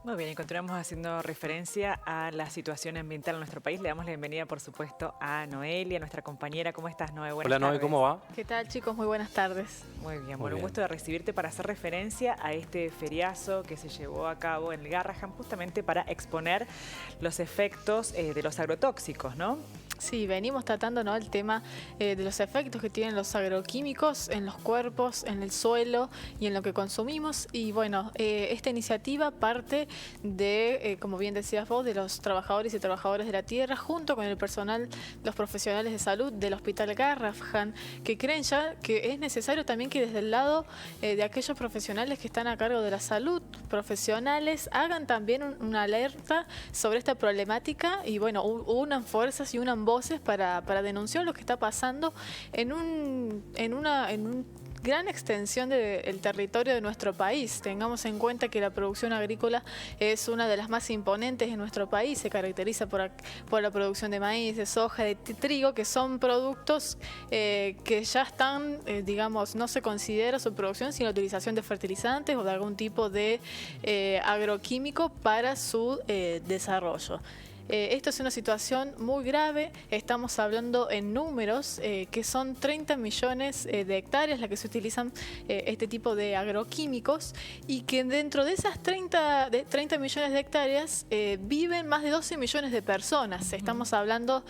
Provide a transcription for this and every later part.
Muy bien, y continuamos haciendo referencia a la situación ambiental en nuestro país. Le damos la bienvenida, por supuesto, a Noelia, nuestra compañera. ¿Cómo estás, Noé? Buenas Hola Noé, tardes. ¿cómo va? ¿Qué tal, chicos? Muy buenas tardes. Muy bien, Muy bueno, un bien. gusto de recibirte para hacer referencia a este feriazo que se llevó a cabo en el Garrahan, justamente para exponer los efectos de los agrotóxicos, ¿no? Sí, venimos tratando, ¿no?, el tema de los efectos que tienen los agroquímicos en los cuerpos, en el suelo y en lo que consumimos. Y bueno, esta iniciativa parte de, como bien decías vos, de los trabajadores y trabajadoras de la tierra, junto con el personal, los profesionales de salud del Hospital Garrahan, que creen ya que es necesario también que desde el lado de aquellos profesionales que están a cargo de la salud, profesionales, hagan también una alerta sobre esta problemática y bueno, unan fuerzas y unan voces para denunciar lo que está pasando en una gran extensión del territorio de nuestro país. Tengamos en cuenta que la producción agrícola es una de las más imponentes en nuestro país. Se caracteriza por la producción de maíz, de soja, de trigo, que son productos que ya están, digamos, no se considera su producción sin la utilización de fertilizantes o de algún tipo de agroquímico para su desarrollo. Esto es una situación muy grave, estamos hablando en números que son 30 millones de hectáreas las que se utilizan este tipo de agroquímicos y que dentro de esas 30 millones de hectáreas viven más de 12 millones de personas. Estamos hablando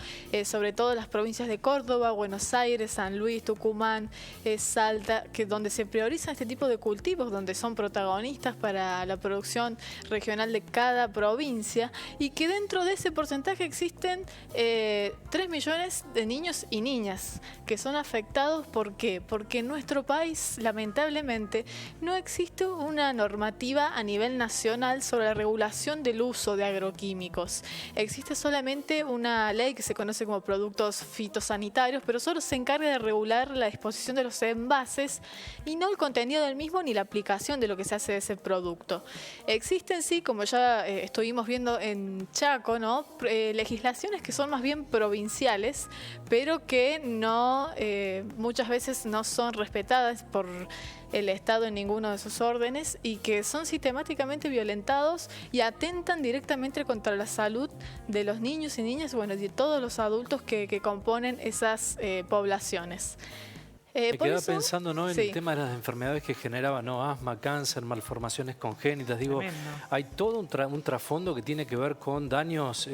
sobre todo de las provincias de Córdoba, Buenos Aires, San Luis, Tucumán, Salta, donde se priorizan este tipo de cultivos, donde son protagonistas para la producción regional de cada provincia y que dentro de ese porcentaje existen 3 millones de niños y niñas que son afectados. ¿Por qué? Porque en nuestro país, lamentablemente, no existe una normativa a nivel nacional sobre la regulación del uso de agroquímicos. Existe solamente una ley que se conoce como productos fitosanitarios, pero solo se encarga de regular la disposición de los envases y no el contenido del mismo ni la aplicación de lo que se hace de ese producto. Existen, sí, como ya estuvimos viendo en Chaco, ¿no?, legislaciones que son más bien provinciales, pero que no muchas veces no son respetadas por el Estado en ninguno de sus órdenes y que son sistemáticamente violentados y atentan directamente contra la salud de los niños y niñas, bueno, y de todos los adultos que componen esas poblaciones. Me quedaba pensando, ¿no?, en sí, el tema de las enfermedades que generaban, ¿no?, asma, cáncer, malformaciones congénitas. Digo, Tremendo. hay todo un trasfondo que tiene que ver con daños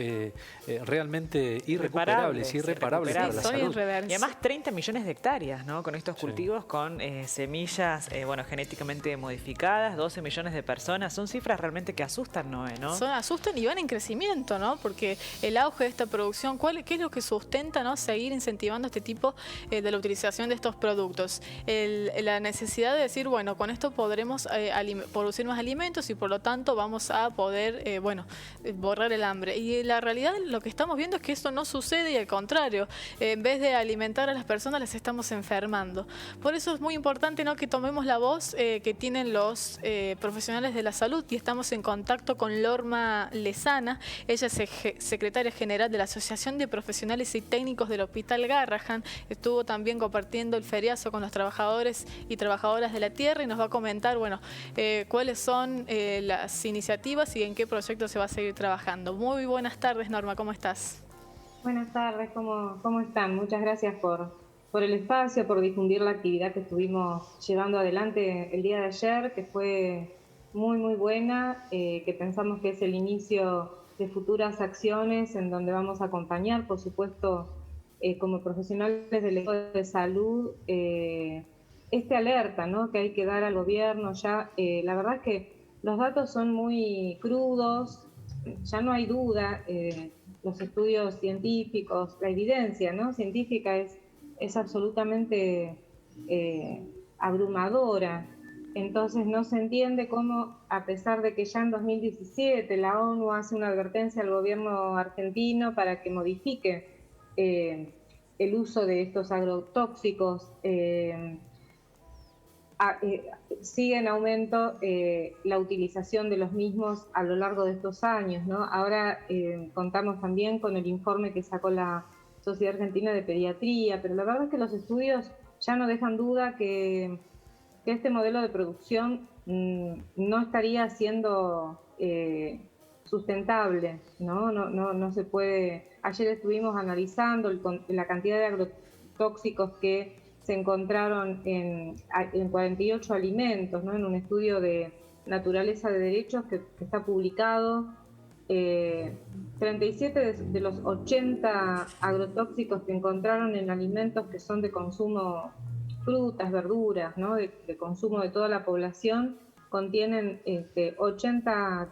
realmente irrecuperables, irreparables para la son salud. Y además 30 millones de hectáreas, ¿no? Con estos Sí. cultivos, con semillas bueno, genéticamente modificadas, 12 millones de personas. Son cifras realmente que asustan, Noé, ¿no? Asustan y van en crecimiento, ¿no? Porque el auge de esta producción, ¿qué es lo que sustenta, ¿no?, seguir incentivando este tipo de la utilización de estos productos? La necesidad de decir, bueno, con esto podremos producir más alimentos y por lo tanto vamos a poder, borrar el hambre. Y la realidad, lo que estamos viendo es que esto no sucede y al contrario, en vez de alimentar a las personas, las estamos enfermando. Por eso es muy importante, ¿no?, que tomemos la voz que tienen los profesionales de la salud y estamos en contacto con Lorma Lezana. Ella es secretaria general de la Asociación de Profesionales y Técnicos del Hospital Garrahan. Estuvo también compartiendo el feriazo con los trabajadores y trabajadoras de la tierra y nos va a comentar, bueno, cuáles son las iniciativas y en qué proyectos se va a seguir trabajando. Muy buenas tardes, Norma, ¿cómo estás? Buenas tardes, ¿cómo están? Muchas gracias por el espacio, por difundir la actividad que estuvimos llevando adelante el día de ayer, que fue muy buena, que pensamos que es el inicio de futuras acciones en donde vamos a acompañar, por supuesto, como profesionales del equipo de salud, alerta, ¿no?, que hay que dar al gobierno. Ya, la verdad es que los datos son muy crudos, ya no hay duda, los estudios científicos, la evidencia, ¿no?, científica es absolutamente abrumadora. Entonces no se entiende cómo, a pesar de que ya en 2017 la ONU hace una advertencia al gobierno argentino para que modifique el uso de estos agrotóxicos, sigue en aumento la utilización de los mismos a lo largo de estos años, ¿no? Ahora contamos también con el informe que sacó la Sociedad Argentina de Pediatría, pero la verdad es que los estudios ya no dejan duda que este modelo de producción no estaría siendo sustentable, ¿no? No se puede. Ayer estuvimos analizando la cantidad de agrotóxicos que se encontraron en 48 alimentos, ¿no? En un estudio de naturaleza de derechos que está publicado. 37 de los 80 agrotóxicos que encontraron en alimentos que son de consumo, frutas, verduras, ¿no? de consumo de toda la población, contienen 80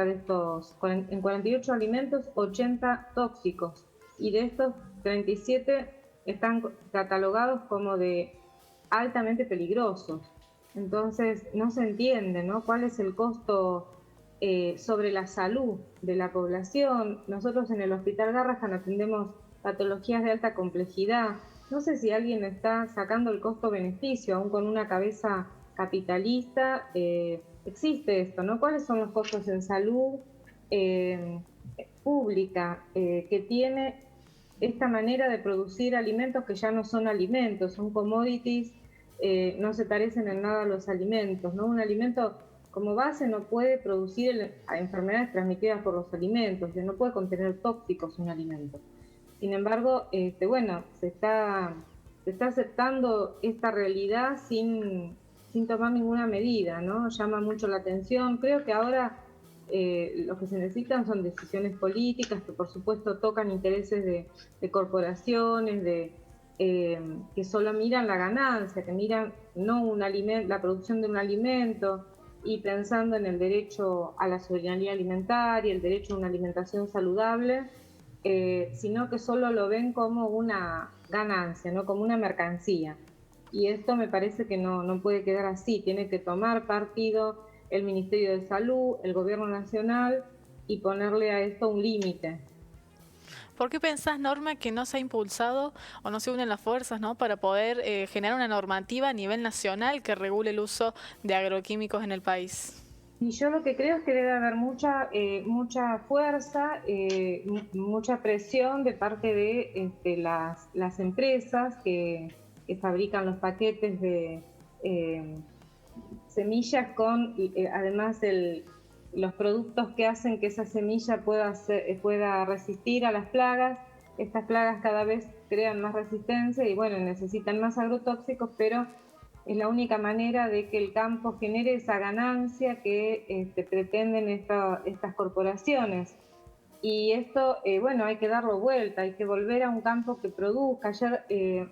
de estos, en 48 alimentos, 80 tóxicos, y de estos 37 están catalogados como de altamente peligrosos. Entonces no se entiende, ¿no?, cuál es el costo sobre la salud de la población. Nosotros en el Hospital Garrahan atendemos patologías de alta complejidad. No sé si alguien está sacando el costo-beneficio, aún con una cabeza capitalista. Existe esto, ¿no? ¿Cuáles son los costos en salud pública que tiene esta manera de producir alimentos que ya no son alimentos, son commodities, no se parecen en nada a los alimentos, ¿no? Un alimento como base no puede producir enfermedades transmitidas por los alimentos, no puede contener tóxicos un alimento. Sin embargo, bueno, se está aceptando esta realidad sin tomar ninguna medida, ¿no? Llama mucho la atención. Creo que ahora lo que se necesitan son decisiones políticas que por supuesto tocan intereses de corporaciones, que solo miran la ganancia, que miran no la producción de un alimento, y pensando en el derecho a la soberanía alimentaria, el derecho a una alimentación saludable, sino que solo lo ven como una ganancia, ¿no?, como una mercancía. Y esto me parece que no puede quedar así, tiene que tomar partido el Ministerio de Salud, el Gobierno Nacional, y ponerle a esto un límite. ¿Por qué pensás, Norma, que no se ha impulsado o no se unen las fuerzas, ¿no?, para poder generar una normativa a nivel nacional que regule el uso de agroquímicos en el país? Y yo lo que creo es que debe haber mucha fuerza, mucha presión de parte de las empresas que fabrican los paquetes de semillas con, además, los productos que hacen que esa semilla pueda resistir a las plagas. Estas plagas cada vez crean más resistencia y bueno, necesitan más agrotóxicos, pero es la única manera de que el campo genere esa ganancia que pretenden estas corporaciones. Y esto, bueno, hay que darlo vuelta, hay que volver a un campo que produzca. Ayer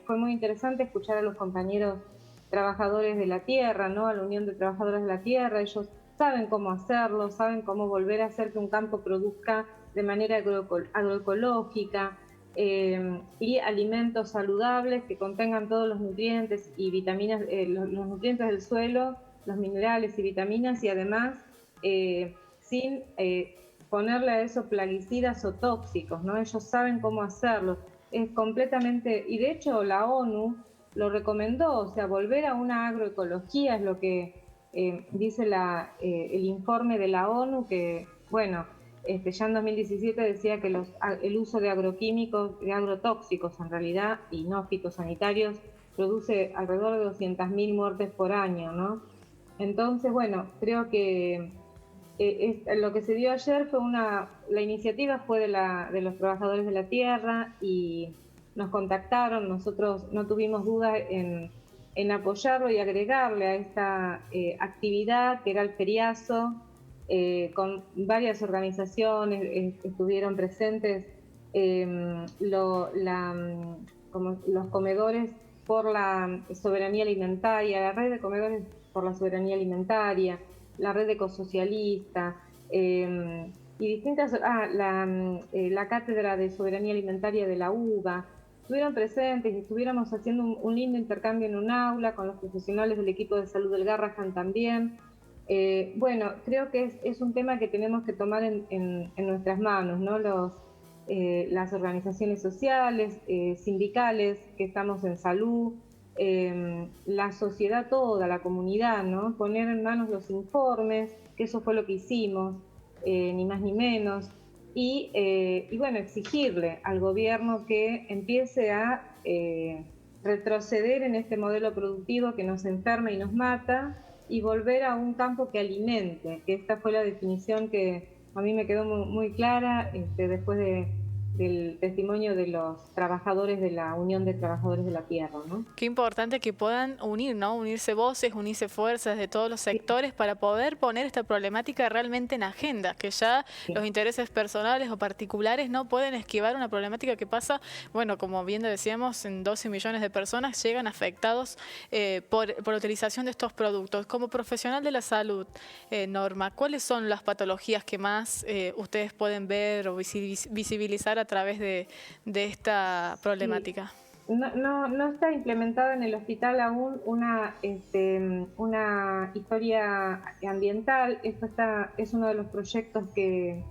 fue muy interesante escuchar a los compañeros trabajadores de la tierra, ¿no?, a la Unión de Trabajadores de la Tierra. Ellos saben cómo hacerlo, saben cómo volver a hacer que un campo produzca de manera agroecológica y alimentos saludables que contengan todos los nutrientes y vitaminas, los nutrientes del suelo, los minerales y vitaminas, y además sin ponerle a eso plaguicidas o tóxicos, ¿no? Ellos saben cómo hacerlo. Es completamente, y de hecho la ONU lo recomendó, o sea, volver a una agroecología es lo que dice el informe de la ONU, que, bueno, ya en 2017 decía que el uso de agroquímicos, de agrotóxicos en realidad, y no fitosanitarios, produce alrededor de 200.000 muertes por año, ¿no? Entonces, bueno, creo que lo que se dio ayer fue la iniciativa fue de los trabajadores de la tierra, y nos contactaron. Nosotros no tuvimos dudas en apoyarlo y agregarle a esta actividad que era el feriazo, con varias organizaciones. Estuvieron presentes como los comedores por la soberanía alimentaria, la red de comedores por la soberanía alimentaria, la red ecosocialista, y distintas, la cátedra de soberanía alimentaria de la UBA. Estuvieron presentes y estuviéramos haciendo un lindo intercambio en un aula con los profesionales del equipo de salud del Garrahan también. Bueno, creo que es un tema que tenemos que tomar en nuestras manos, ¿no? Las organizaciones sociales, sindicales, que estamos en salud, la sociedad toda, la comunidad, ¿no? Poner en manos los informes, que eso fue lo que hicimos, ni más ni menos. Y bueno, exigirle al gobierno que empiece a retroceder en este modelo productivo que nos enferma y nos mata, y volver a un campo que alimente, que esta fue la definición que a mí me quedó muy clara después del testimonio de los trabajadores de la Unión de Trabajadores de la Tierra, ¿no? Qué importante que puedan unir, ¿no? Unirse voces, unirse fuerzas de todos los sectores para poder poner esta problemática realmente en agenda, que ya los intereses personales o particulares no pueden esquivar una problemática que pasa, bueno, como bien decíamos, en 12 millones de personas llegan afectados por la utilización de estos productos. Como profesional de la salud, Norma, ¿cuáles son las patologías que más ustedes pueden ver o visibilizar a través de esta problemática? No está implementada en el hospital aún una historia ambiental. Esto es uno de los proyectos que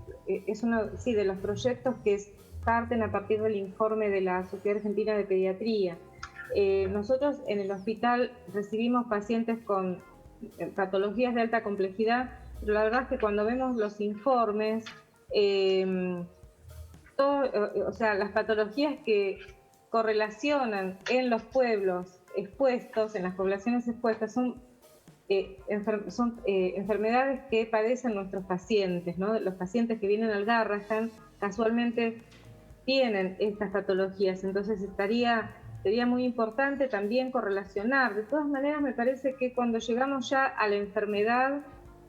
parten a partir del informe de la Sociedad Argentina de Pediatría. Nosotros en el hospital recibimos pacientes con patologías de alta complejidad, pero la verdad es que cuando vemos los informes, las patologías que correlacionan en los pueblos expuestos, en las poblaciones expuestas, son enfermedades que padecen nuestros pacientes, ¿no? Los pacientes que vienen al Garrahan casualmente tienen estas patologías, entonces sería muy importante también correlacionar. De todas maneras, me parece que cuando llegamos ya a la enfermedad,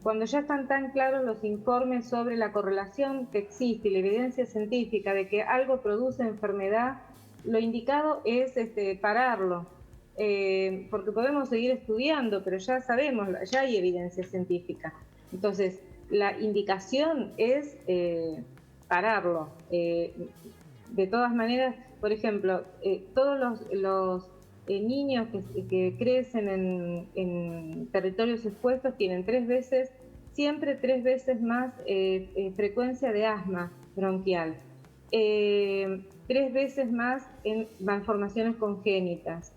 cuando ya están tan claros los informes sobre la correlación que existe y la evidencia científica de que algo produce enfermedad, lo indicado es pararlo, porque podemos seguir estudiando, pero ya sabemos, ya hay evidencia científica. Entonces, la indicación es pararlo. De todas maneras, por ejemplo, todos los niños que crecen en territorios expuestos tienen siempre tres veces más frecuencia de asma bronquial, 3 veces más en malformaciones congénitas.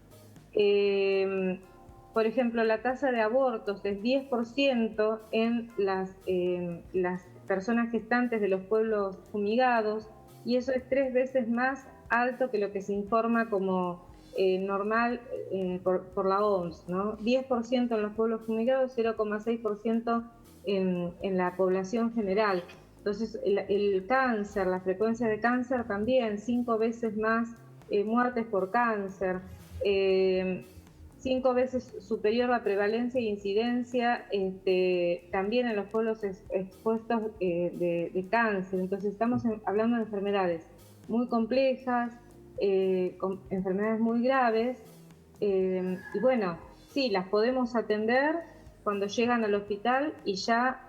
Por ejemplo, la tasa de abortos es 10% en las personas gestantes de los pueblos fumigados, y eso es 3 veces más alto que lo que se informa como normal por la OMS, ¿no? 10% en los pueblos fumigados, 0,6% en la población general. Entonces, el cáncer, la frecuencia de cáncer también, 5 veces más muertes por cáncer, 5 veces superior la prevalencia e incidencia también en los pueblos expuestos de cáncer. Entonces, estamos hablando de enfermedades muy complejas, con enfermedades muy graves, y bueno, sí, las podemos atender cuando llegan al hospital, y ya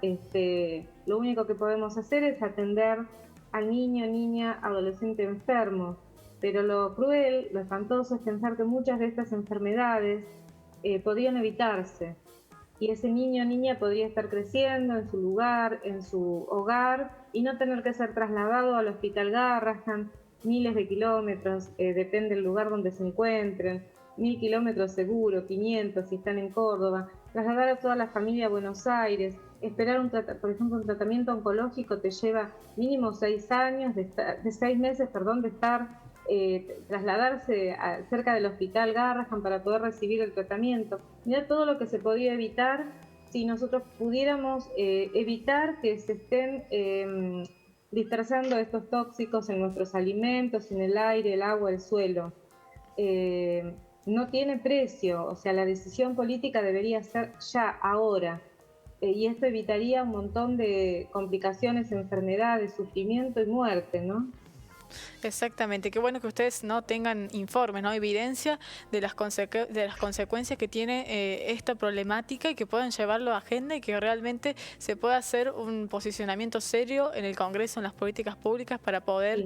lo único que podemos hacer es atender al niño, niña, adolescente enfermo. Pero lo cruel, lo espantoso es pensar que muchas de estas enfermedades podrían evitarse, y ese niño o niña podría estar creciendo en su lugar, en su hogar, y no tener que ser trasladado al Hospital Garrahan miles de kilómetros, depende del lugar donde se encuentren, 1000 kilómetros seguro, 500 si están en Córdoba, trasladar a toda la familia a Buenos Aires, esperar por ejemplo un tratamiento oncológico te lleva mínimo 6 meses de estar trasladarse cerca del Hospital Garrahan para poder recibir el tratamiento. Mira todo lo que se podía evitar si nosotros pudiéramos evitar que se estén dispersando estos tóxicos en nuestros alimentos, en el aire, el agua, el suelo. No tiene precio, o sea, la decisión política debería ser ya, ahora, y esto evitaría un montón de complicaciones, enfermedades, sufrimiento y muerte, ¿no? Exactamente, qué bueno que ustedes no tengan informes, no evidencia de las consecuencias que tiene esta problemática, y que puedan llevarlo a agenda, y que realmente se pueda hacer un posicionamiento serio en el Congreso, en las políticas públicas, para poder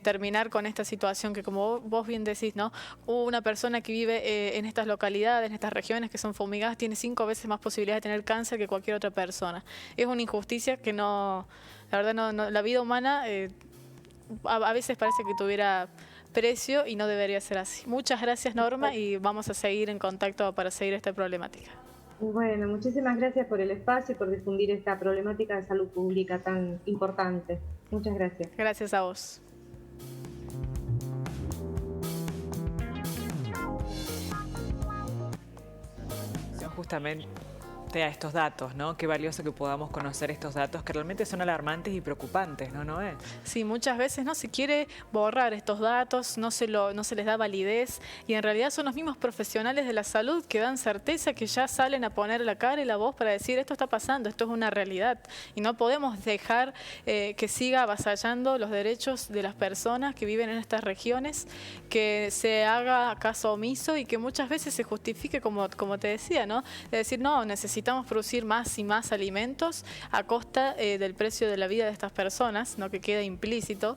terminar con esta situación que, como vos bien decís, ¿no? Una persona que vive en estas localidades, en estas regiones que son fumigadas, tiene 5 veces más posibilidades de tener cáncer que cualquier otra persona. Es una injusticia que no, la verdad, no, la vida humana a veces parece que tuviera precio, y no debería ser así. Muchas gracias, Norma, y vamos a seguir en contacto para seguir esta problemática. Bueno, muchísimas gracias por el espacio y por difundir esta problemática de salud pública tan importante. Muchas gracias. Gracias a vos. Justamente estos datos, ¿no? Qué valioso que podamos conocer estos datos que realmente son alarmantes y preocupantes, ¿no, Noé? Sí, muchas veces no se quiere borrar estos datos, no se les da validez y en realidad son los mismos profesionales de la salud que dan certeza, que ya salen a poner la cara y la voz para decir esto está pasando, esto es una realidad y no podemos dejar que siga avasallando los derechos de las personas que viven en estas regiones, que se haga caso omiso y que muchas veces se justifique como te decía, ¿no? De decir, no, necesitamos producir más y más alimentos a costa del precio de la vida de estas personas, ¿no? Que queda implícito.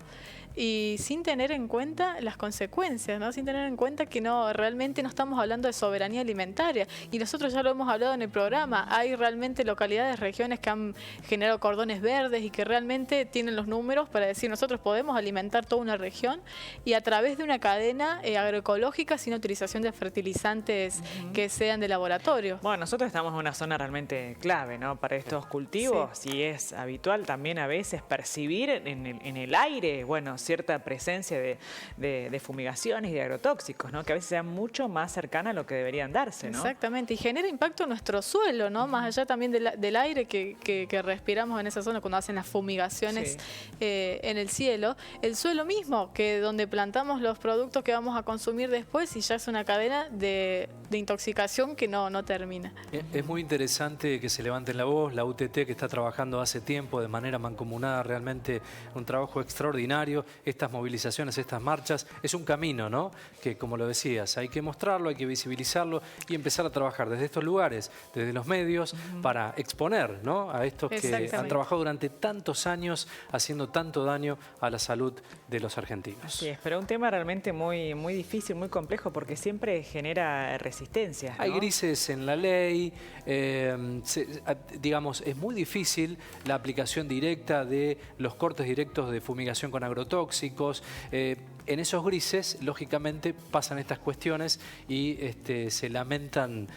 Y sin tener en cuenta las consecuencias, ¿no? Sin tener en cuenta que realmente no estamos hablando de soberanía alimentaria. Y nosotros ya lo hemos hablado en el programa, hay realmente localidades, regiones que han generado cordones verdes y que realmente tienen los números para decir nosotros podemos alimentar toda una región y a través de una cadena agroecológica sin utilización de fertilizantes que sean de laboratorio. Bueno, nosotros estamos en una zona realmente clave, ¿no? Para estos cultivos, sí. Y es habitual también a veces percibir en el aire, bueno, cierta presencia de fumigaciones y de agrotóxicos, ¿no? Que a veces sean mucho más cercanas a lo que deberían darse, ¿no? Exactamente, y genera impacto en nuestro suelo, ¿no? Más allá también del aire que respiramos en esa zona cuando hacen las fumigaciones en el cielo. El suelo mismo, que donde plantamos los productos que vamos a consumir después y ya es una cadena de intoxicación que no termina. Es muy interesante que se levanten la voz, la UTT que está trabajando hace tiempo de manera mancomunada, realmente un trabajo extraordinario. Estas movilizaciones, estas marchas, es un camino, ¿no? Que, como lo decías, hay que mostrarlo, hay que visibilizarlo y empezar a trabajar desde estos lugares, desde los medios, para exponer, ¿no? A estos que han trabajado durante tantos años haciendo tanto daño a la salud de los argentinos. Así es, pero un tema realmente muy, muy difícil, muy complejo, porque siempre genera resistencia, ¿no? Hay grises en la ley, digamos, es muy difícil la aplicación directa de los cortes directos de fumigación con agrotóxicos. En esos grises, lógicamente, pasan estas cuestiones y se lamentan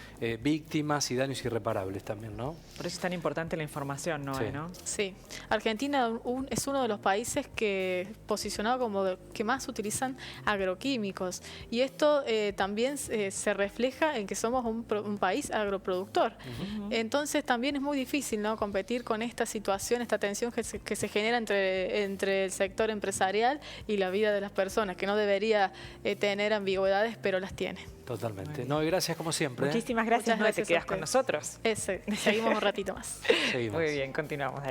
víctimas y daños irreparables también, ¿no? Por eso es tan importante la información, ¿no? Sí. ¿no? Sí. Argentina es uno de los países posicionado como que más utilizan agroquímicos. Y esto también se refleja en que somos un país agroproductor. Entonces también es muy difícil, ¿no? Competir con esta situación, esta tensión que se genera entre el sector empresarial y la vida de las personas, que no debería tener ambigüedades, pero las tiene. Totalmente. No, y gracias como siempre. Muchísimas gracias, Muchas gracias te quedas con nosotros. Seguimos un ratito más. Seguimos. Muy bien, continuamos.